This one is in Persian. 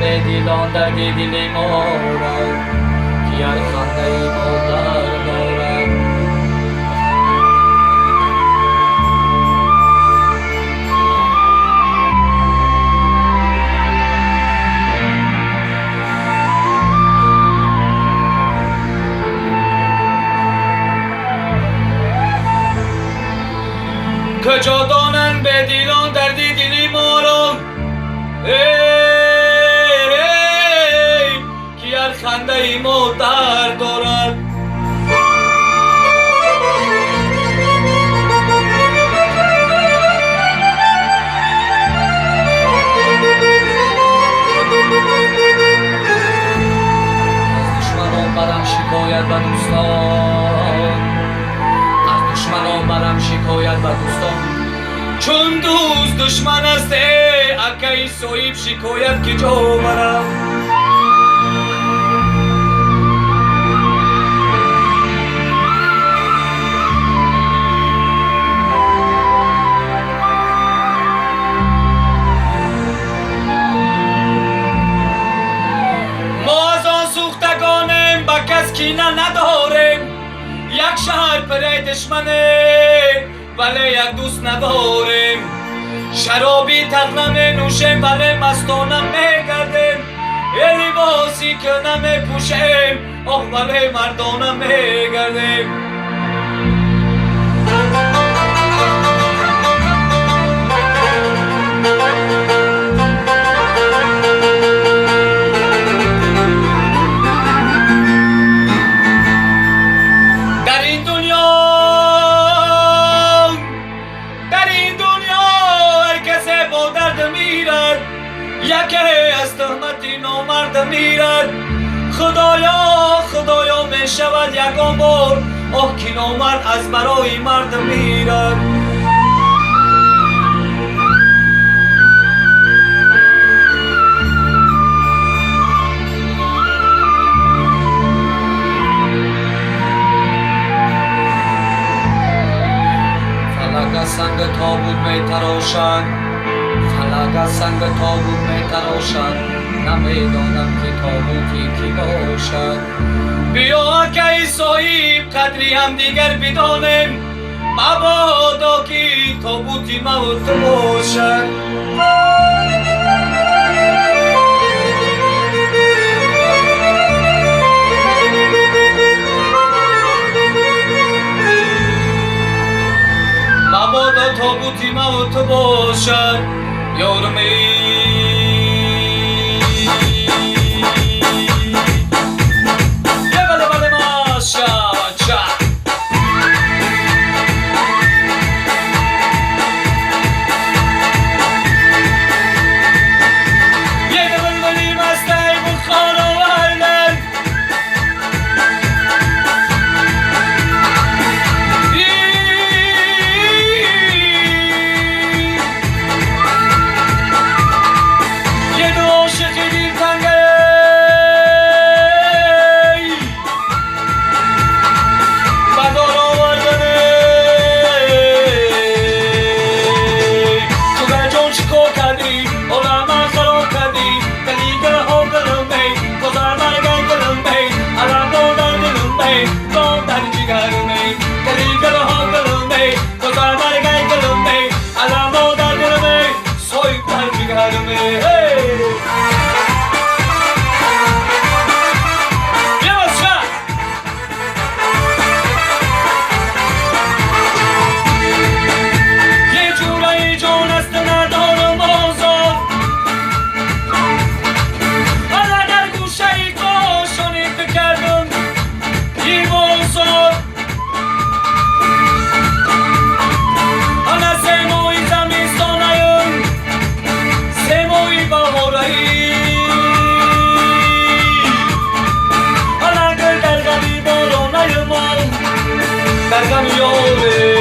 به دیلان دردی دلی مورد که هر خنده ای مادر دارد کجا دانند به دیلان دردی دلی مارم که هر خنده ای مادر دارد از دشمنان برم شکایت به دوستان از دشمنان برم شکایت به دوستان چون دوست دشمن است اکی صاحب شکایت که جا برم ما از آن سوختگانیم با کس کینه نداریم یک شهر پره دشمنه ولی یک دوست نداریم شرابی تق نمی نوشیم ولی مستانه می گردیم یه لباسی که نمی پوشیم ولی مردانه می گردیم یکی از تهمتی نامرد میرد خدایا می شود یکان بار که نامرد از برای مرد میرد فلک از سنگ تابوت می تراشد فلک از سنگ تابوت می تراشد نمیدانم که تابوتی کی باشد بیا که صاحب قدری هم دیگر بدانیم مبادا که تابوتی موت باشد مبادا تابوتی موت باشد یارمی Bergam yolu